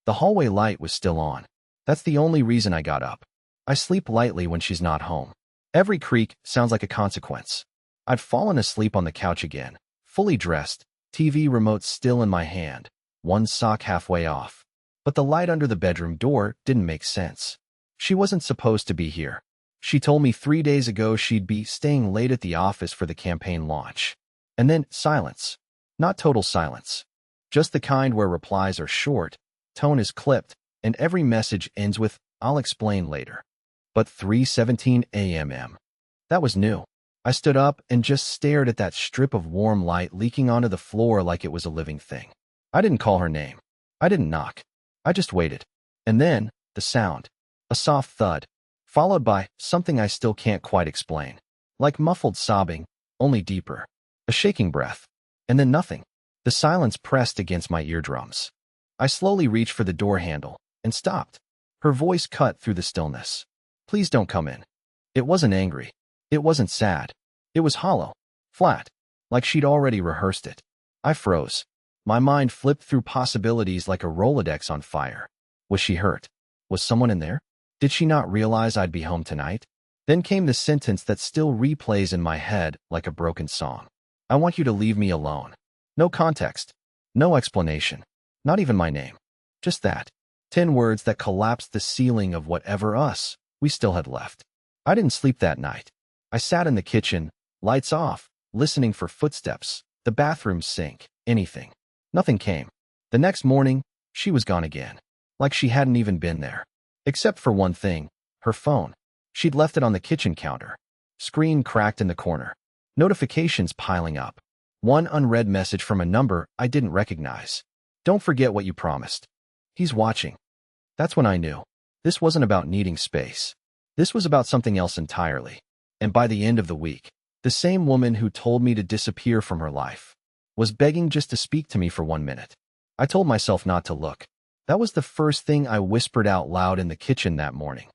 The hallway light was still on. That's the only reason I got up. I sleep lightly when she's not home. Every creak sounds like a consequence. I'd fallen asleep on the couch again, fully dressed, TV remote still in my hand, one sock halfway off. But the light under the bedroom door didn't make sense. She wasn't supposed to be here. She told me 3 days ago she'd be staying late at the office for the campaign launch. And then silence. Not total silence. Just the kind where replies are short, tone is clipped, and every message ends with, "I'll explain later." But 3:17 a.m. That was new. I stood up and just stared at that strip of warm light leaking onto the floor like it was a living thing. I didn't call her name. I didn't knock. I just waited. And then, the sound. A soft thud, followed by something I still can't quite explain. Like muffled sobbing, only deeper. A shaking breath. And then nothing. The silence pressed against my eardrums. I slowly reached for the door handle and stopped. Her voice cut through the stillness. "Please don't come in." It wasn't angry. It wasn't sad. It was hollow, flat, like she'd already rehearsed it. I froze. My mind flipped through possibilities like a Rolodex on fire. Was she hurt? Was someone in there? Did she not realize I'd be home tonight? Then came the sentence that still replays in my head like a broken song. "I want you to leave me alone." No context. No explanation. Not even my name. Just that. 10 words that collapsed the ceiling of whatever us we still had left. I didn't sleep that night. I sat in the kitchen, lights off, listening for footsteps, the bathroom sink, anything. Nothing came. The next morning, she was gone again. Like she hadn't even been there. Except for one thing, her phone. She'd left it on the kitchen counter. Screen cracked in the corner. Notifications piling up. One unread message from a number I didn't recognize. "Don't forget what you promised. He's watching." That's when I knew. This wasn't about needing space. This was about something else entirely. And by the end of the week, the same woman who told me to disappear from her life was begging just to speak to me for 1 minute. I told myself not to look. That was the first thing I whispered out loud in the kitchen that morning.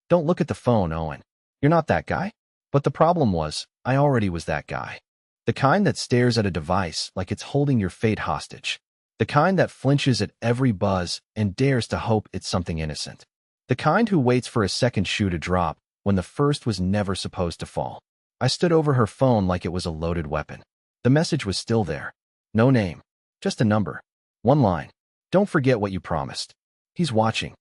"Don't look at the phone, Owen. You're not that guy." But the problem was, I already was that guy. The kind that stares at a device like it's holding your fate hostage. The kind that flinches at every buzz and dares to hope it's something innocent. The kind who waits for a second shoe to drop when the first was never supposed to fall. I stood over her phone like it was a loaded weapon. The message was still there. No name. Just a number. One line. "Don't forget what you promised. He's watching."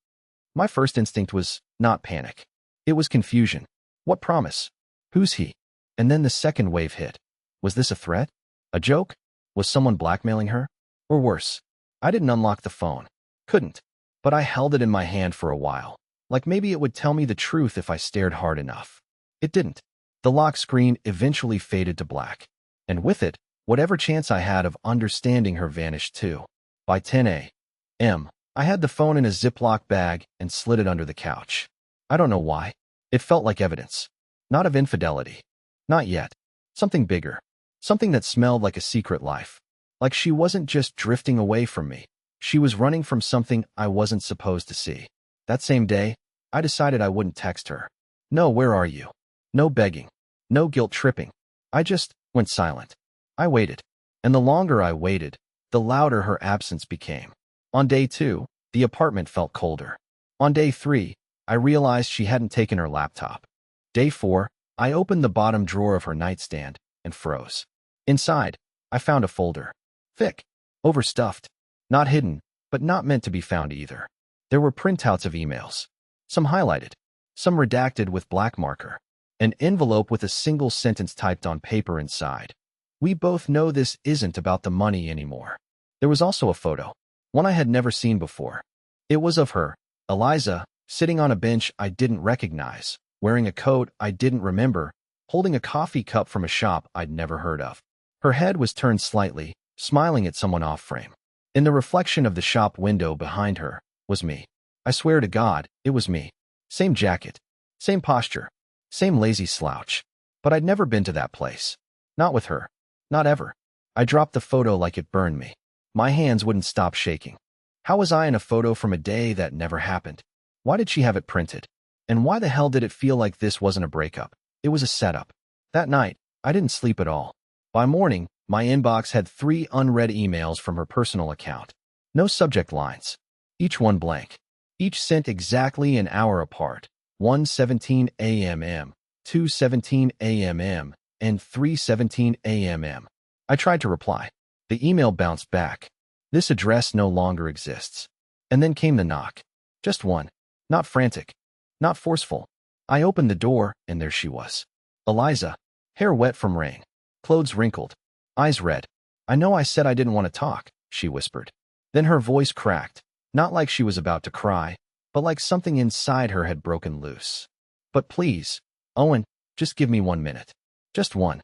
My first instinct was not panic. It was confusion. What promise? Who's he? And then the second wave hit. Was this a threat? A joke? Was someone blackmailing her? Or worse, I didn't unlock the phone. Couldn't. But I held it in my hand for a while. Like maybe it would tell me the truth if I stared hard enough. It didn't. The lock screen eventually faded to black. And with it, whatever chance I had of understanding her vanished too. By 10 a.m., I had the phone in a Ziploc bag and slid it under the couch. I don't know why. It felt like evidence. Not of infidelity. Not yet. Something bigger. Something that smelled like a secret life. Like she wasn't just drifting away from me. She was running from something I wasn't supposed to see. That same day, I decided I wouldn't text her. No, where are you? No begging. No guilt tripping. I just went silent. I waited. And the longer I waited, the louder her absence became. On day 2, the apartment felt colder. On day 3, I realized she hadn't taken her laptop. Day 4, I opened the bottom drawer of her nightstand and froze. Inside, I found a folder. Thick. Overstuffed. Not hidden, but not meant to be found either. There were printouts of emails. Some highlighted. Some redacted with black marker. An envelope with a single sentence typed on paper inside. "We both know this isn't about the money anymore." There was also a photo. One I had never seen before. It was of her, Eliza, sitting on a bench I didn't recognize, wearing a coat I didn't remember, holding a coffee cup from a shop I'd never heard of. Her head was turned slightly, smiling at someone off-frame. In the reflection of the shop window behind her was me. I swear to God, it was me. Same jacket, same posture, same lazy slouch. But I'd never been to that place. Not with her. Not ever. I dropped the photo like it burned me. My hands wouldn't stop shaking. How was I in a photo from a day that never happened? Why did she have it printed? And why the hell did it feel like this wasn't a breakup? It was a setup. That night, I didn't sleep at all. By morning, my inbox had 3 unread emails from her personal account. No subject lines. each one blank. Each sent exactly an hour apart, 1:17 a.m., 2:17 a.m., and 3:17 a.m. I tried to reply. The email bounced back. This address no longer exists. And then came the knock. Just one. Not frantic. Not forceful. I opened the door, and there she was. Eliza. Hair wet from rain. Clothes wrinkled. Eyes red. I know I said I didn't want to talk, she whispered. Then her voice cracked. Not like she was about to cry, but like something inside her had broken loose. But please, Owen, just give me 1 minute. Just one.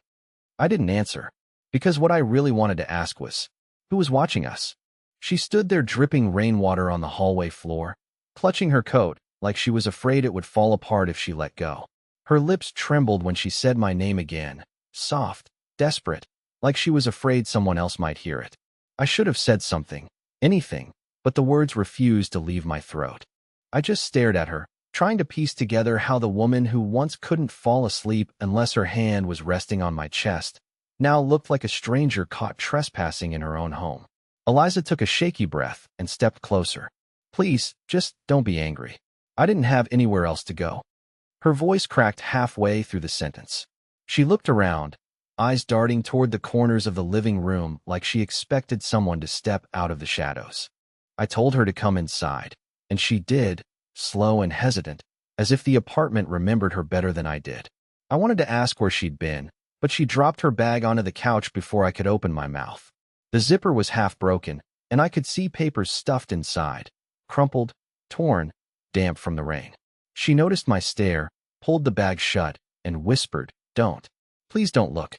I didn't answer, because what I really wanted to ask was, who was watching us? She stood there dripping rainwater on the hallway floor, clutching her coat like she was afraid it would fall apart if she let go. Her lips trembled when she said my name again, soft, desperate, like she was afraid someone else might hear it. I should have said something, anything, but the words refused to leave my throat. I just stared at her, trying to piece together how the woman who once couldn't fall asleep unless her hand was resting on my chest now looked like a stranger caught trespassing in her own home. Eliza took a shaky breath and stepped closer. Please, just don't be angry. I didn't have anywhere else to go. Her voice cracked halfway through the sentence. She looked around, eyes darting toward the corners of the living room like she expected someone to step out of the shadows. I told her to come inside, and she did, slow and hesitant, as if the apartment remembered her better than I did. I wanted to ask where she'd been, but she dropped her bag onto the couch before I could open my mouth. The zipper was half broken, and I could see papers stuffed inside, crumpled, torn, damp from the rain. She noticed my stare, pulled the bag shut, and whispered, "Don't. Please don't look."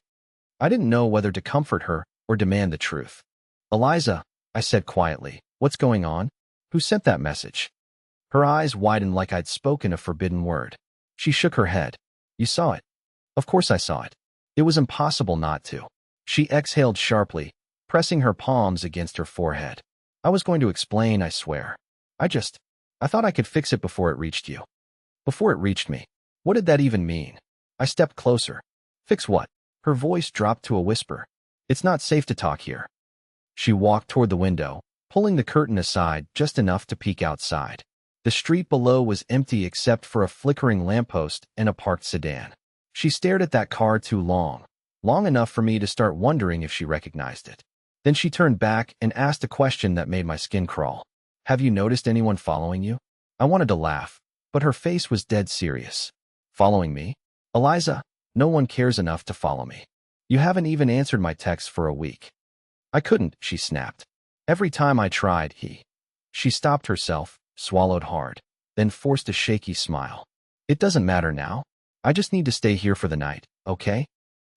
I didn't know whether to comfort her or demand the truth. "Eliza," I said quietly, "what's going on? Who sent that message?" Her eyes widened like I'd spoken a forbidden word. She shook her head. "You saw it." "Of course I saw it. It was impossible not to." She exhaled sharply, pressing her palms against her forehead. "I was going to explain, I swear. I thought I could fix it before it reached you." Before it reached me. What did that even mean? I stepped closer. "Fix what?" Her voice dropped to a whisper. "It's not safe to talk here." She walked toward the window, pulling the curtain aside just enough to peek outside. The street below was empty except for a flickering lamppost and a parked sedan. She stared at that car too long, long enough for me to start wondering if she recognized it. Then she turned back and asked a question that made my skin crawl. "Have you noticed anyone following you?" I wanted to laugh, but her face was dead serious. "Following me? Eliza, no one cares enough to follow me. You haven't even answered my texts for a week." "I couldn't," she snapped. "Every time I tried, She stopped herself, swallowed hard, then forced a shaky smile. "It doesn't matter now. I just need to stay here for the night, okay?"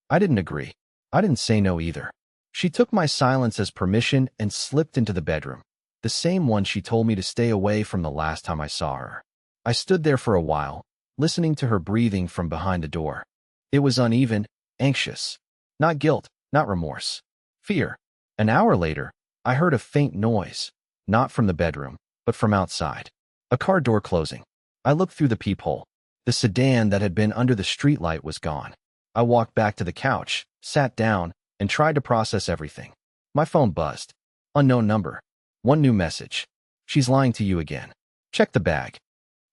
I didn't agree. I didn't say no either. She took my silence as permission and slipped into the bedroom, the same one she told me to stay away from the last time I saw her. I stood there for a while, listening to her breathing from behind the door. It was uneven, anxious. Not guilt, not remorse. Fear. An hour later, I heard a faint noise, not from the bedroom, but from outside. A car door closing. I looked through the peephole. The sedan that had been under the streetlight was gone. I walked back to the couch, sat down, and tried to process everything. My phone buzzed. Unknown number. One new message. "She's lying to you again. Check the bag."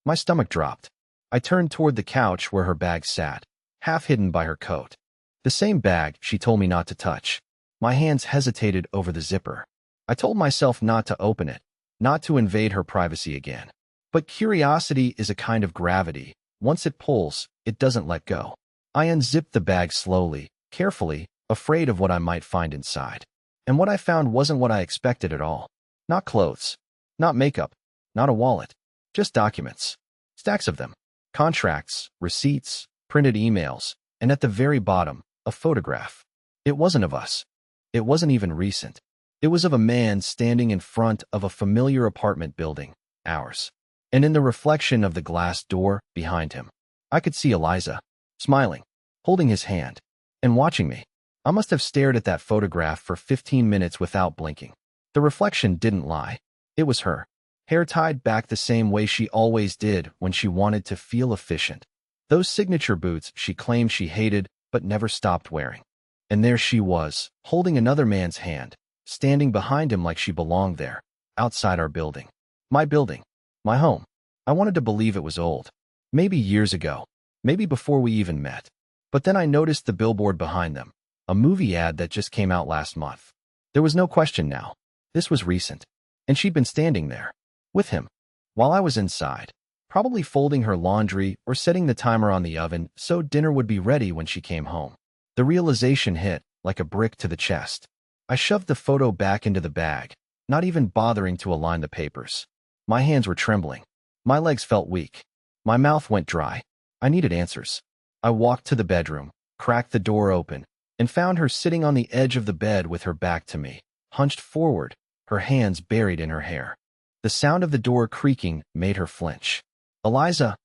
My stomach dropped. I turned toward the couch where her bag sat, half hidden by her coat. The same bag she told me not to touch. My hands hesitated over the zipper. I told myself not to open it, not to invade her privacy again. But curiosity is a kind of gravity. Once it pulls, it doesn't let go. I unzipped the bag slowly, carefully, afraid of what I might find inside. And what I found wasn't what I expected at all. Not clothes, not makeup, not a wallet, just documents. Stacks of them. Contracts, receipts, printed emails, and at the very bottom, a photograph. It wasn't of us. It wasn't even recent. It was of a man standing in front of a familiar apartment building, ours. And in the reflection of the glass door behind him, I could see Eliza, smiling, holding his hand, and watching me. I must have stared at that photograph for 15 minutes without blinking. The reflection didn't lie. It was her, hair tied back the same way she always did when she wanted to feel efficient. Those signature boots she claimed she hated but never stopped wearing. And there she was, holding another man's hand, standing behind him like she belonged there, outside our building. My building. My home. I wanted to believe it was old. Maybe years ago. Maybe before we even met. But then I noticed the billboard behind them. A movie ad that just came out last month. There was no question now. This was recent. And she'd been standing there. With him. While I was inside. Probably folding her laundry or setting the timer on the oven so dinner would be ready when she came home. The realization hit like a brick to the chest. I shoved the photo back into the bag, not even bothering to align the papers. My hands were trembling. My legs felt weak. My mouth went dry. I needed answers. I walked to the bedroom, cracked the door open, and found her sitting on the edge of the bed with her back to me, hunched forward, her hands buried in her hair. The sound of the door creaking made her flinch. "Eliza,"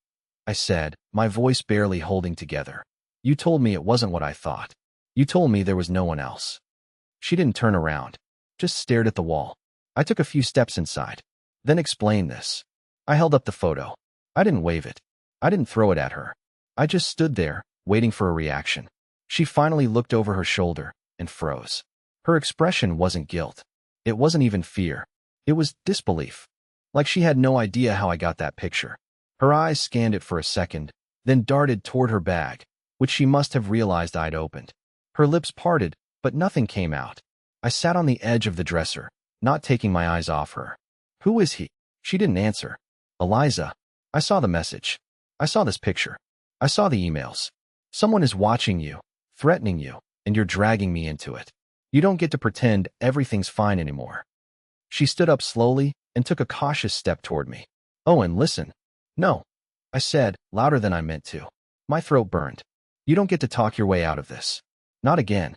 I said, my voice barely holding together. "You told me it wasn't what I thought. You told me there was no one else." She didn't turn around, just stared at the wall. I took a few steps inside, then explained this. I held up the photo. I didn't wave it. I didn't throw it at her. I just stood there, waiting for a reaction. She finally looked over her shoulder and froze. Her expression wasn't guilt. It wasn't even fear. It was disbelief. Like she had no idea how I got that picture. Her eyes scanned it for a second, then darted toward her bag, which she must have realized I'd opened. Her lips parted, but nothing came out. I sat on the edge of the dresser, not taking my eyes off her. "Who is he?" She didn't answer. "Eliza, I saw the message. I saw this picture. I saw the emails. Someone is watching you, threatening you, and you're dragging me into it. You don't get to pretend everything's fine anymore." She stood up slowly and took a cautious step toward me. "Oh, and listen." "No," I said, louder than I meant to. My throat burned. "You don't get to talk your way out of this. Not again."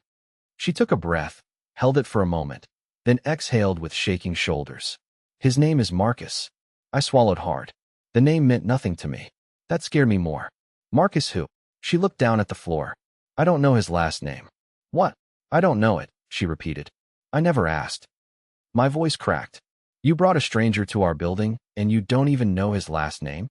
She took a breath, held it for a moment, then exhaled with shaking shoulders. "His name is Marcus." I swallowed hard. The name meant nothing to me. That scared me more. "Marcus who?" She looked down at the floor. "I don't know his last name." "What?" "I don't know it," she repeated. "I never asked." My voice cracked. "You brought a stranger to our building, and you don't even know his last name?"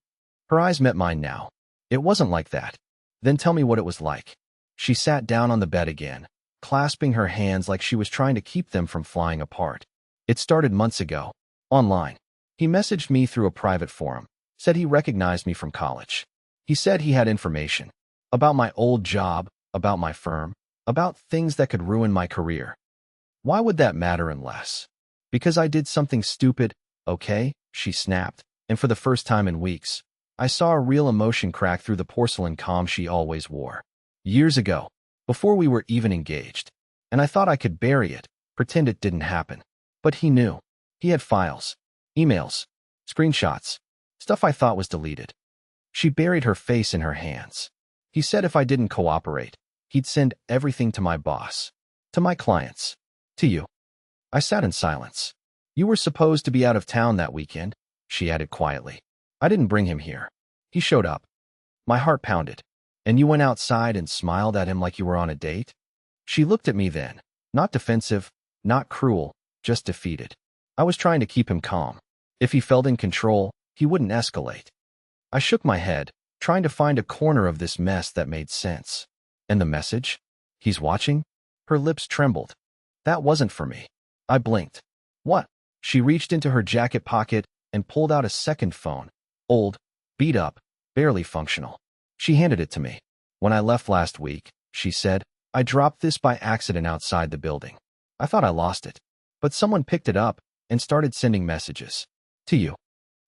Her eyes met mine now. "It wasn't like that." "Then tell me what it was like." She sat down on the bed again, clasping her hands like she was trying to keep them from flying apart. "It started months ago. Online. He messaged me through a private forum, said he recognized me from college. He said he had information. About my old job, about my firm, about things that could ruin my career. Why would that matter unless? Because I did something stupid, okay?" She snapped, and for the first time in weeks, I saw a real emotion crack through the porcelain calm she always wore. Years ago, before we were even engaged, and I thought I could bury it, pretend it didn't happen. But he knew. He had files, emails, screenshots, stuff I thought was deleted. She buried her face in her hands. He said if I didn't cooperate, he'd send everything to my boss, to my clients, to you. I sat in silence. "You were supposed to be out of town that weekend," she added quietly. "I didn't bring him here. He showed up." My heart pounded. "And you went outside and smiled at him like you were on a date?" She looked at me then, not defensive, not cruel, just defeated. I was trying to keep him calm. If he felt in control, he wouldn't escalate. I shook my head, trying to find a corner of this mess that made sense. "And the message? He's watching?" Her lips trembled. "That wasn't for me." I blinked. "What?" She reached into her jacket pocket and pulled out a second phone. Old, beat up, barely functional. She handed it to me. "When I left last week," she said, "I dropped this by accident outside the building. I thought I lost it. But someone picked it up and started sending messages. To you."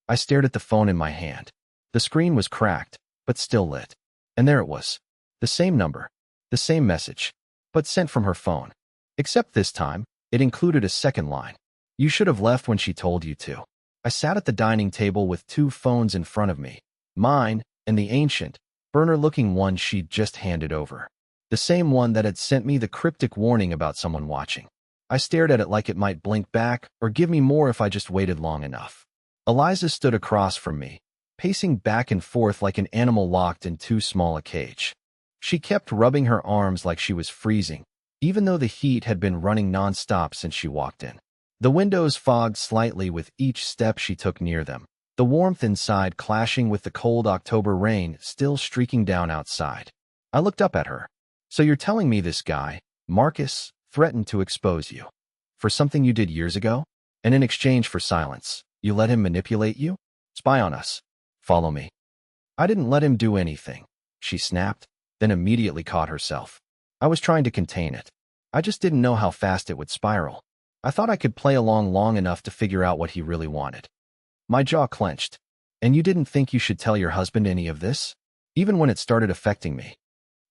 I stared at the phone in my hand. The screen was cracked, but still lit. And there it was. The same number. The same message. But sent from her phone. Except this time, it included a second line. "You should have left when she told you to." I sat at the dining table with two phones in front of me. Mine, and the ancient, burner-looking one she'd just handed over. The same one that had sent me the cryptic warning about someone watching. I stared at it like it might blink back or give me more if I just waited long enough. Eliza stood across from me, pacing back and forth like an animal locked in too small a cage. She kept rubbing her arms like she was freezing, even though the heat had been running nonstop since she walked in. The windows fogged slightly with each step she took near them, the warmth inside clashing with the cold October rain still streaking down outside. I looked up at her. "So you're telling me this guy, Marcus, threatened to expose you for something you did years ago?" And in exchange for silence, You let him manipulate you? Spy on us. Follow me. I didn't let him do anything, she snapped, then immediately caught herself. I was trying to contain it. I just didn't know how fast it would spiral. I thought I could play along long enough to figure out what he really wanted. My jaw clenched. And you didn't think you should tell your husband any of this? Even when it started affecting me.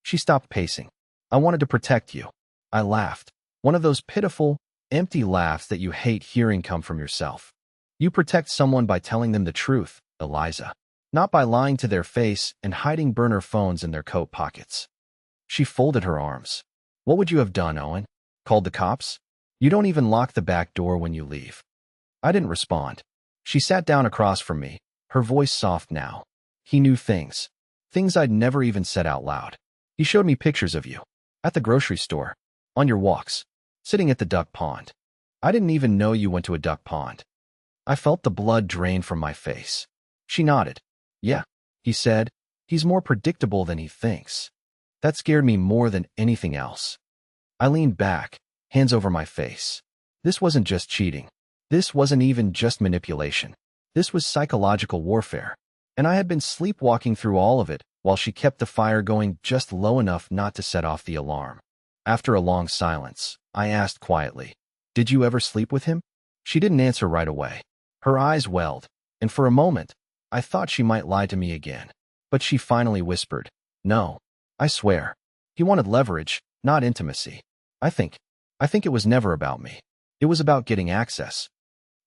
She stopped pacing. I wanted to protect you. I laughed. One of those pitiful, empty laughs that you hate hearing come from yourself. You protect someone by telling them the truth, Eliza. Not by lying to their face and hiding burner phones in their coat pockets. She folded her arms. What would you have done, Owen? Called the cops? You don't even lock the back door when you leave. I didn't respond. She sat down across from me, her voice soft now. He knew things. Things I'd never even said out loud. He showed me pictures of you. At the grocery store. On your walks. Sitting at the duck pond. I didn't even know you went to a duck pond. I felt the blood drain from my face. She nodded. Yeah, he said. He's more predictable than he thinks. That scared me more than anything else. I leaned back, hands over my face. This wasn't just cheating. This wasn't even just manipulation. This was psychological warfare. And I had been sleepwalking through all of it while she kept the fire going just low enough not to set off the alarm. After a long silence, I asked quietly, "Did you ever sleep with him?" She didn't answer right away. Her eyes welled, and for a moment, I thought she might lie to me again. But she finally whispered, "No, I swear." He wanted leverage, not intimacy. I think it was never about me. It was about getting access.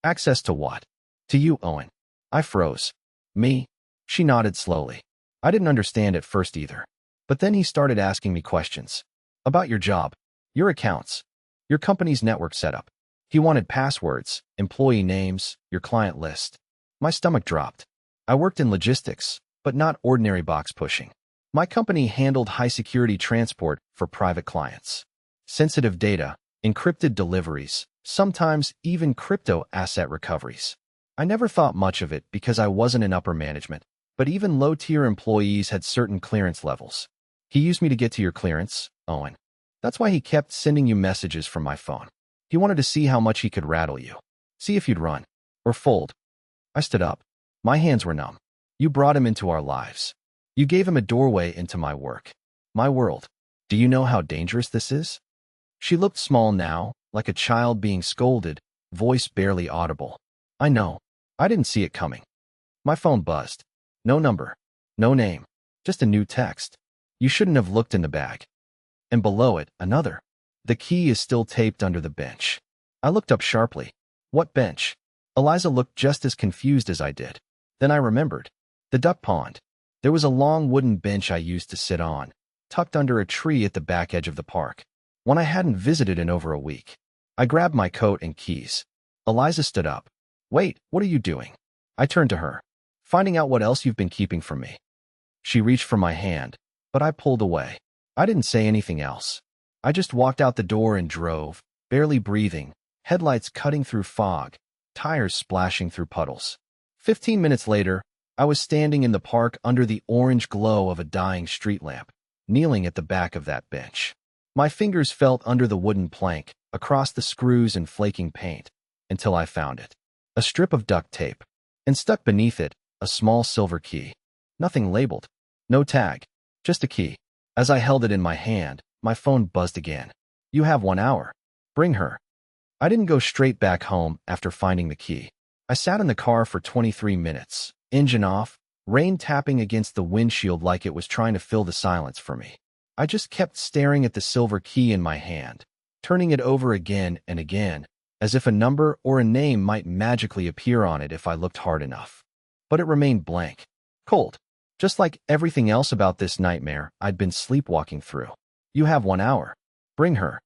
Access to what? To you, Owen. I froze. Me? She nodded slowly. I didn't understand at first either. But then he started asking me questions. About your job, your accounts, your company's network setup. He wanted passwords, employee names, your client list. My stomach dropped. I worked in logistics, but not ordinary box pushing. My company handled high-security transport for private clients. Sensitive data, encrypted deliveries, sometimes even crypto asset recoveries. I never thought much of it because I wasn't in upper management, but even low-tier employees had certain clearance levels. He used me to get to your clearance, Owen. That's why he kept sending you messages from my phone. He wanted to see how much he could rattle you. See if you'd run. Or fold. I stood up. My hands were numb. You brought him into our lives. You gave him a doorway into my work. My world. Do you know how dangerous this is? She looked small now, like a child being scolded, voice barely audible. I know. I didn't see it coming. My phone buzzed. No number. No name. Just a new text. You shouldn't have looked in the bag. And below it, another. The key is still taped under the bench. I looked up sharply. What bench? Eliza looked just as confused as I did. Then I remembered. The duck pond. There was a long wooden bench I used to sit on, tucked under a tree at the back edge of the park. One I hadn't visited in over a week. I grabbed my coat and keys. Eliza stood up. Wait, what are you doing? I turned to her. Finding out what else you've been keeping from me. She reached for my hand, but I pulled away. I didn't say anything else. I just walked out the door and drove, barely breathing, headlights cutting through fog, tires splashing through puddles. 15 minutes later, I was standing in the park under the orange glow of a dying street lamp, kneeling at the back of that bench. My fingers felt under the wooden plank, across the screws and flaking paint, until I found it. A strip of duct tape. And stuck beneath it, a small silver key. Nothing labeled. No tag. Just a key. As I held it in my hand, my phone buzzed again. You have 1 hour. Bring her. I didn't go straight back home after finding the key. I sat in the car for 23 minutes, engine off, rain tapping against the windshield like it was trying to fill the silence for me. I just kept staring at the silver key in my hand, turning it over again and again, as if a number or a name might magically appear on it if I looked hard enough. But it remained blank. Cold. Just like everything else about this nightmare I'd been sleepwalking through. You have 1 hour. Bring her.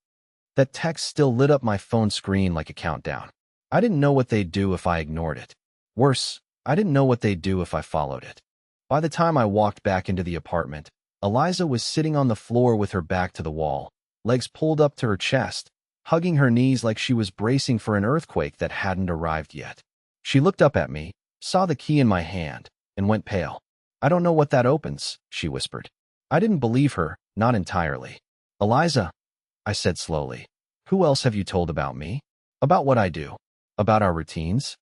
That text still lit up my phone screen like a countdown. I didn't know what they'd do if I ignored it. Worse, I didn't know what they'd do if I followed it. By the time I walked back into the apartment, Eliza was sitting on the floor with her back to the wall, legs pulled up to her chest, hugging her knees like she was bracing for an earthquake that hadn't arrived yet. She looked up at me, saw the key in my hand, and went pale. I don't know what that opens, she whispered. I didn't believe her, not entirely. Eliza, I said slowly, who else have you told about me? About what I do? About our routines?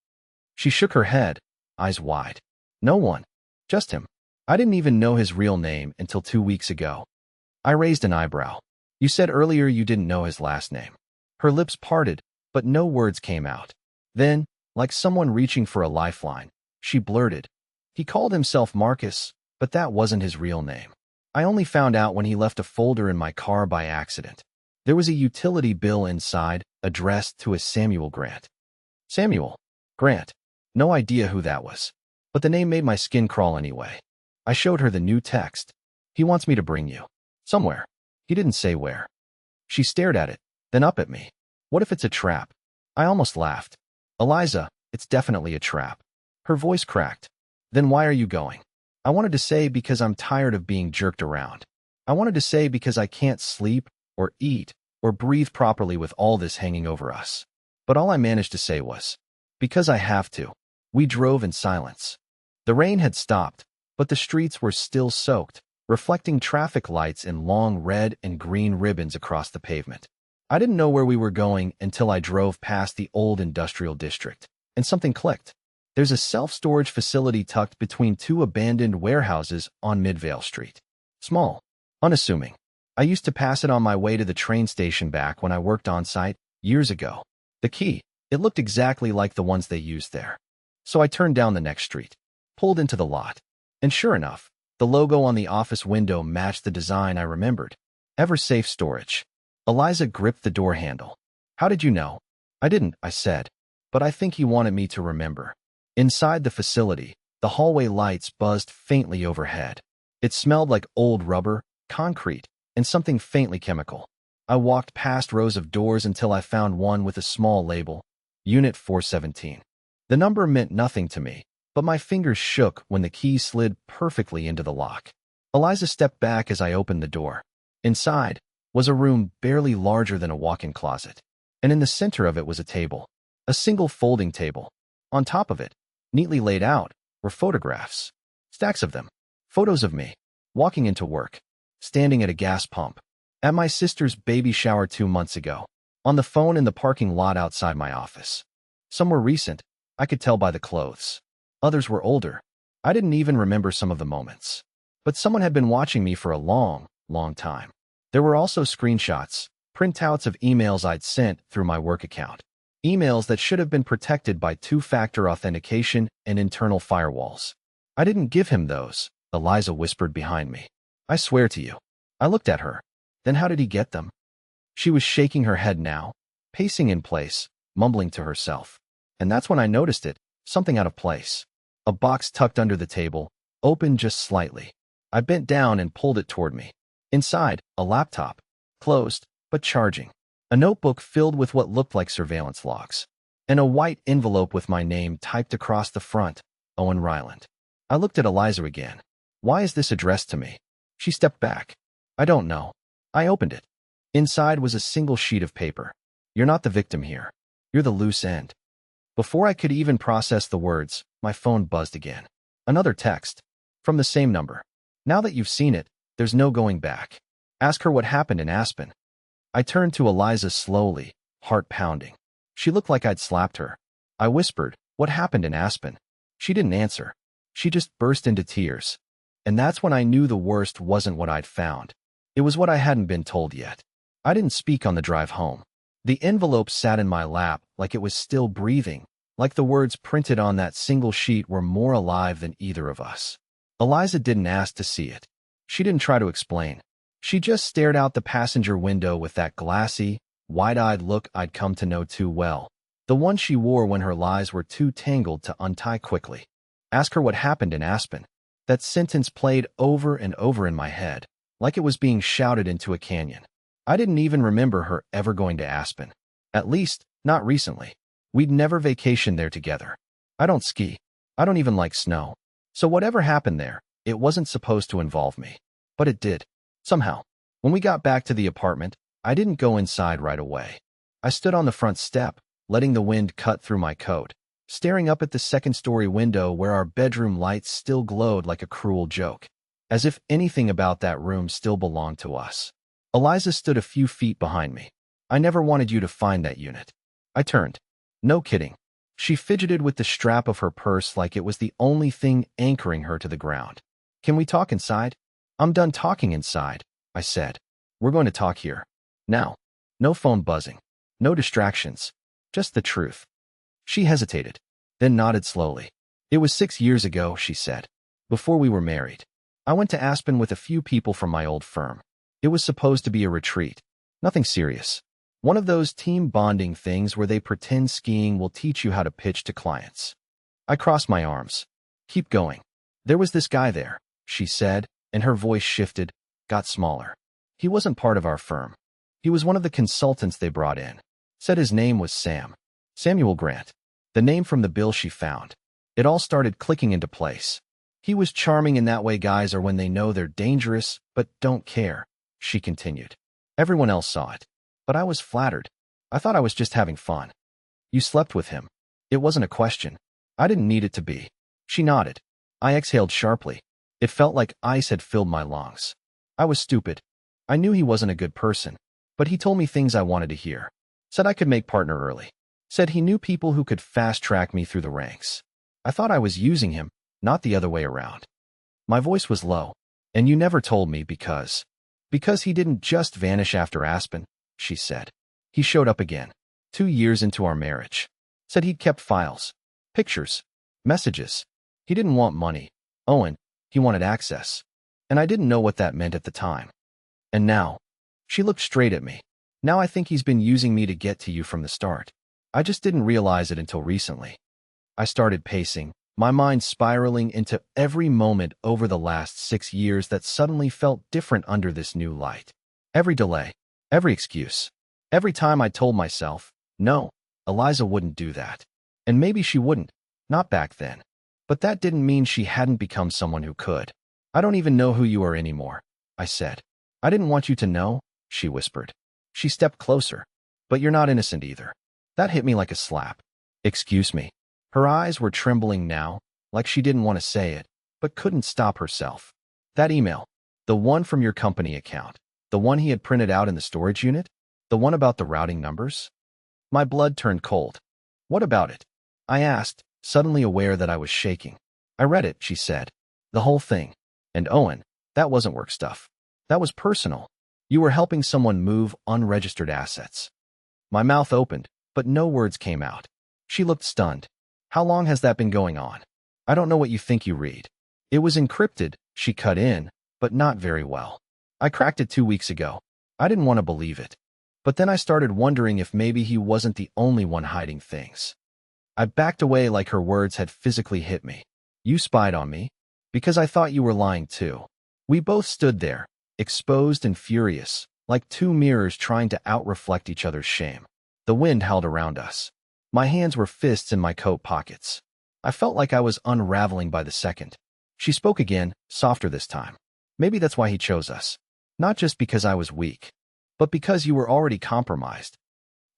She shook her head, eyes wide. No one. Just him. I didn't even know his real name until 2 weeks ago. I raised an eyebrow. You said earlier you didn't know his last name. Her lips parted, but no words came out. Then, like someone reaching for a lifeline, she blurted. He called himself Marcus, but that wasn't his real name. I only found out when he left a folder in my car by accident. There was a utility bill inside, addressed to a Samuel Grant. Samuel Grant. No idea who that was. But the name made my skin crawl anyway. I showed her the new text. He wants me to bring you. Somewhere. He didn't say where. She stared at it, then up at me. What if it's a trap? I almost laughed. Eliza, it's definitely a trap. Her voice cracked. Then why are you going? I wanted to say because I'm tired of being jerked around. I wanted to say because I can't sleep, or eat, or breathe properly with all this hanging over us. But all I managed to say was, because I have to. We drove in silence. The rain had stopped, but the streets were still soaked, reflecting traffic lights in long red and green ribbons across the pavement. I didn't know where we were going until I drove past the old industrial district, and something clicked. There's a self-storage facility tucked between two abandoned warehouses on Midvale Street. Small, unassuming. I used to pass it on my way to the train station back when I worked on site years ago. The key, it looked exactly like the ones they used there. So I turned down the next street, pulled into the lot, and sure enough, the logo on the office window matched the design I remembered. Ever Safe Storage. Eliza gripped the door handle. How did you know? I didn't, I said, but I think he wanted me to remember. Inside the facility, the hallway lights buzzed faintly overhead. It smelled like old rubber, concrete, and something faintly chemical. I walked past rows of doors until I found one with a small label, Unit 417. The number meant nothing to me, but my fingers shook when the key slid perfectly into the lock. Eliza stepped back as I opened the door. Inside was a room barely larger than a walk-in closet, and in the center of it was a table, a single folding table. On top of it, neatly laid out, were photographs. Stacks of them. Photos of me, walking into work, standing at a gas pump, at my sister's baby shower 2 months ago, on the phone in the parking lot outside my office. Some were recent, I could tell by the clothes. Others were older. I didn't even remember some of the moments. But someone had been watching me for a long, long time. There were also screenshots, printouts of emails I'd sent through my work account. Emails that should have been protected by two-factor authentication and internal firewalls. I didn't give him those, Eliza whispered behind me. I swear to you. I looked at her. Then how did he get them? She was shaking her head now, pacing in place, mumbling to herself. And that's when I noticed it, something out of place. A box tucked under the table, open just slightly. I bent down and pulled it toward me. Inside, a laptop, closed, but charging. A notebook filled with what looked like surveillance logs. And a white envelope with my name typed across the front, Owen Ryland. I looked at Eliza again. Why is this addressed to me? She stepped back. I don't know. I opened it. Inside was a single sheet of paper. You're not the victim here. You're the loose end. Before I could even process the words, my phone buzzed again. Another text. From the same number. Now that you've seen it, there's no going back. Ask her what happened in Aspen. I turned to Eliza slowly, heart pounding. She looked like I'd slapped her. I whispered, what happened in Aspen? She didn't answer. She just burst into tears. And that's when I knew the worst wasn't what I'd found. It was what I hadn't been told yet. I didn't speak on the drive home. The envelope sat in my lap like it was still breathing, like the words printed on that single sheet were more alive than either of us. Eliza didn't ask to see it. She didn't try to explain. She just stared out the passenger window with that glassy, wide-eyed look I'd come to know too well, the one she wore when her lies were too tangled to untie quickly. Ask her what happened in Aspen. That sentence played over and over in my head, like it was being shouted into a canyon. I didn't even remember her ever going to Aspen. At least, not recently. We'd never vacationed there together. I don't ski. I don't even like snow. So whatever happened there, it wasn't supposed to involve me. But it did. Somehow. When we got back to the apartment, I didn't go inside right away. I stood on the front step, letting the wind cut through my coat, staring up at the second-story window where our bedroom lights still glowed like a cruel joke, as if anything about that room still belonged to us. Eliza stood a few feet behind me. I never wanted you to find that unit. I turned. No kidding. She fidgeted with the strap of her purse like it was the only thing anchoring her to the ground. Can we talk inside? I'm done talking inside, I said. We're going to talk here. Now. No phone buzzing. No distractions. Just the truth. She hesitated, then nodded slowly. It was 6 years ago, she said. Before we were married. I went to Aspen with a few people from my old firm. It was supposed to be a retreat. Nothing serious. One of those team bonding things where they pretend skiing will teach you how to pitch to clients. I crossed my arms. Keep going. There was this guy there, she said, and her voice shifted, got smaller. He wasn't part of our firm. He was one of the consultants they brought in. Said his name was Sam. Samuel Grant. The name from the bill she found. It all started clicking into place. He was charming in that way guys are when they know they're dangerous, but don't care, she continued. Everyone else saw it. But I was flattered. I thought I was just having fun. You slept with him. It wasn't a question. I didn't need it to be. She nodded. I exhaled sharply. It felt like ice had filled my lungs. I was stupid. I knew he wasn't a good person. But he told me things I wanted to hear. Said I could make partner early. Said he knew people who could fast-track me through the ranks. I thought I was using him, not the other way around. My voice was low. And you never told me because he didn't just vanish after Aspen, she said. He showed up again, 2 years into our marriage. Said he'd kept files, pictures, messages. He didn't want money, Owen, he wanted access. And I didn't know what that meant at the time. And now, she looked straight at me. Now I think he's been using me to get to you from the start. I just didn't realize it until recently. I started pacing, my mind spiraling into every moment over the last 6 years that suddenly felt different under this new light. Every delay, every excuse, every time I told myself, no, Eliza wouldn't do that. And maybe she wouldn't, not back then. But that didn't mean she hadn't become someone who could. I don't even know who you are anymore, I said. I didn't want you to know, she whispered. She stepped closer. But you're not innocent either. That hit me like a slap. Excuse me. Her eyes were trembling now, like she didn't want to say it, but couldn't stop herself. That email, the one from your company account, the one he had printed out in the storage unit, the one about the routing numbers? My blood turned cold. What about it? I asked, suddenly aware that I was shaking. I read it, she said. The whole thing. And Owen, that wasn't work stuff. That was personal. You were helping someone move unregistered assets. My mouth opened, but no words came out. She looked stunned. How long has that been going on? I don't know what you think you read. It was encrypted, she cut in, but not very well. I cracked it 2 weeks ago. I didn't want to believe it. But then I started wondering if maybe he wasn't the only one hiding things. I backed away like her words had physically hit me. You spied on me? Because I thought you were lying too. We both stood there, exposed and furious, like two mirrors trying to out-reflect each other's shame. The wind howled around us. My hands were fists in my coat pockets. I felt like I was unraveling by the second. She spoke again, softer this time. Maybe that's why he chose us. Not just because I was weak, but because you were already compromised.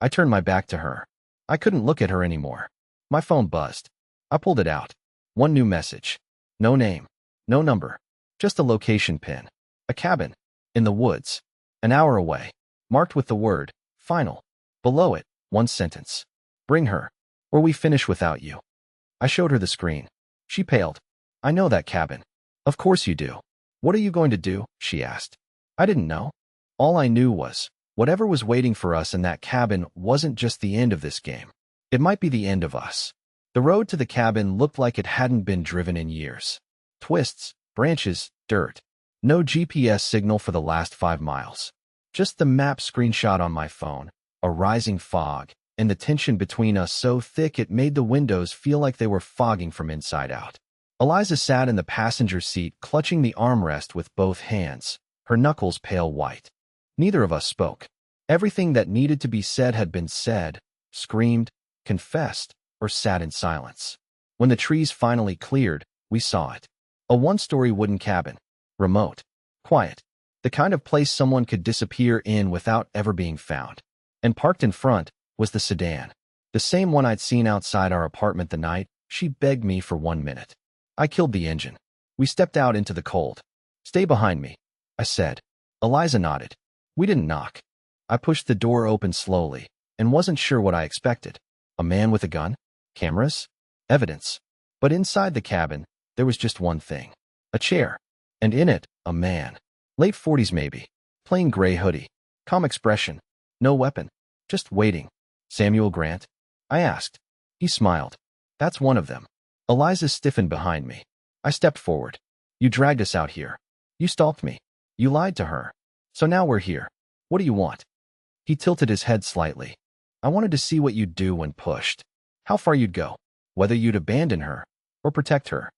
I turned my back to her. I couldn't look at her anymore. My phone buzzed. I pulled it out. One new message. No name. No number. Just a location pin. A cabin. In the woods. An hour away. Marked with the word, final. Below it, one sentence. Bring her, or we finish without you. I showed her the screen. She paled. I know that cabin. Of course you do. What are you going to do? She asked. I didn't know. All I knew was, whatever was waiting for us in that cabin wasn't just the end of this game. It might be the end of us. The road to the cabin looked like it hadn't been driven in years. Twists, branches, dirt. No GPS signal for the last 5 miles. Just the map screenshot on my phone, a rising fog, and the tension between us so thick it made the windows feel like they were fogging from inside out. Eliza sat in the passenger seat clutching the armrest with both hands, her knuckles pale white. Neither of us spoke. Everything that needed to be said had been said, screamed, confessed, or sat in silence. When the trees finally cleared, we saw it. A one-story wooden cabin. Remote. Quiet. The kind of place someone could disappear in without ever being found. And parked in front was the sedan. The same one I'd seen outside our apartment the night she begged me for 1 minute. I killed the engine. We stepped out into the cold. Stay behind me, I said. Eliza nodded. We didn't knock. I pushed the door open slowly and wasn't sure what I expected. A man with a gun? Cameras? Evidence. But inside the cabin, there was just one thing. A chair. And in it, a man. Late 40s maybe. Plain gray hoodie. Calm expression. No weapon. Just waiting. Samuel Grant? I asked. He smiled. That's one of them. Eliza stiffened behind me. I stepped forward. You dragged us out here. You stalked me. You lied to her. So now we're here. What do you want? He tilted his head slightly. I wanted to see what you'd do when pushed. How far you'd go. Whether you'd abandon her or protect her.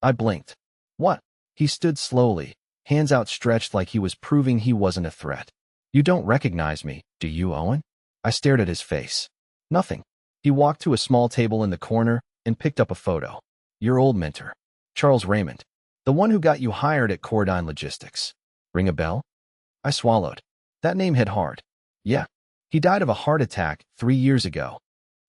I blinked. What? He stood slowly, hands outstretched like he was proving he wasn't a threat. You don't recognize me, do you, Owen? I stared at his face. Nothing. He walked to a small table in the corner and picked up a photo. Your old mentor. Charles Raymond. The one who got you hired at Cordine Logistics. Ring a bell? I swallowed. That name hit hard. Yeah. He died of a heart attack 3 years ago.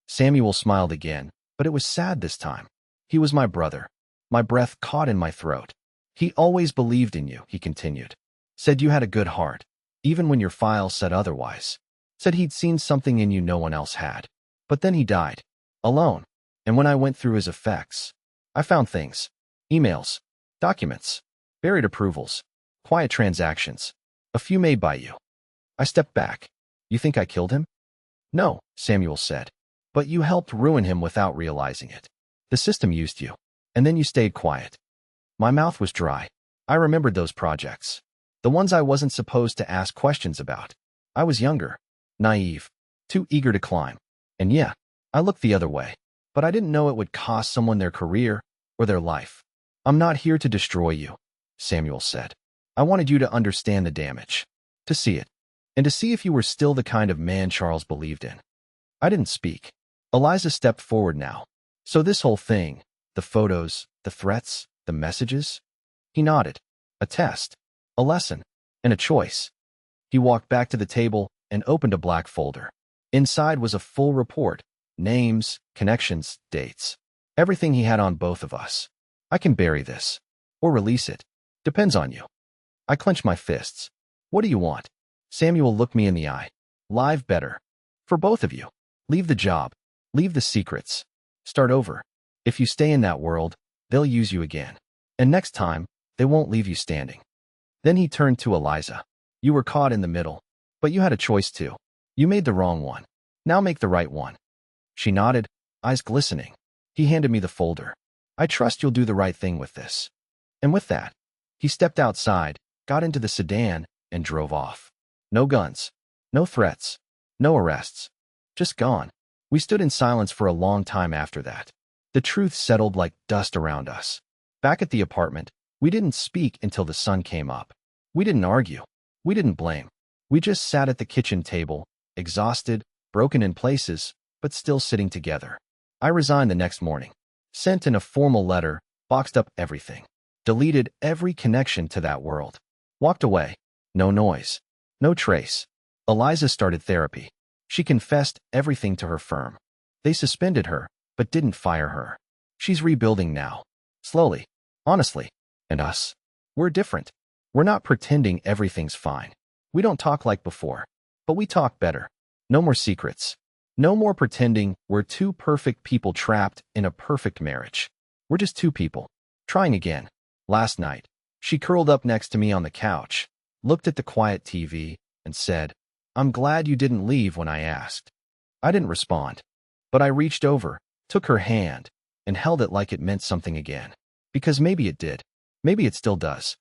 Samuel smiled again, but it was sad this time. He was my brother. My breath caught in my throat. He always believed in you, he continued. Said you had a good heart, even when your file said otherwise. Said he'd seen something in you no one else had. But then he died. Alone. And when I went through his effects, I found things. Emails. Documents. Buried approvals. Quiet transactions. A few made by you. I stepped back. You think I killed him? No, Samuel said. But you helped ruin him without realizing it. The system used you. And then you stayed quiet. My mouth was dry. I remembered those projects. The ones I wasn't supposed to ask questions about. I was younger. Naive. Too eager to climb. And yeah, I looked the other way. But I didn't know it would cost someone their career or their life. I'm not here to destroy you, Samuel said. I wanted you to understand the damage. To see it. And to see if you were still the kind of man Charles believed in. I didn't speak. Eliza stepped forward now. So this whole thing, the photos, the threats, the messages? He nodded. A test. A lesson. And a choice. He walked back to the table and opened a black folder. Inside was a full report. Names, connections, dates. Everything he had on both of us. I can bury this. Or release it. Depends on you. I clenched my fists. What do you want? Samuel looked me in the eye. Live better. For both of you. Leave the job. Leave the secrets. Start over. If you stay in that world, they'll use you again. And next time, they won't leave you standing. Then he turned to Eliza. You were caught in the middle. But you had a choice too. You made the wrong one. Now make the right one. She nodded, eyes glistening. He handed me the folder. I trust you'll do the right thing with this. And with that, he stepped outside, got into the sedan, and drove off. No guns. No threats. No arrests. Just gone. We stood in silence for a long time after that. The truth settled like dust around us. Back at the apartment, we didn't speak until the sun came up. We didn't argue. We didn't blame. We just sat at the kitchen table, exhausted, broken in places, but still sitting together. I resigned the next morning. Sent in a formal letter, boxed up everything. Deleted every connection to that world. Walked away. No noise. No trace. Eliza started therapy. She confessed everything to her firm. They suspended her, but didn't fire her. She's rebuilding now. Slowly. Honestly. And us? We're different. We're not pretending everything's fine. We don't talk like before. But we talk better. No more secrets. No more pretending we're two perfect people trapped in a perfect marriage. We're just two people. Trying again. Last night, she curled up next to me on the couch, looked at the quiet TV, and said, I'm glad you didn't leave when I asked. I didn't respond. But I reached over, took her hand, and held it like it meant something again. Because maybe it did. Maybe it still does.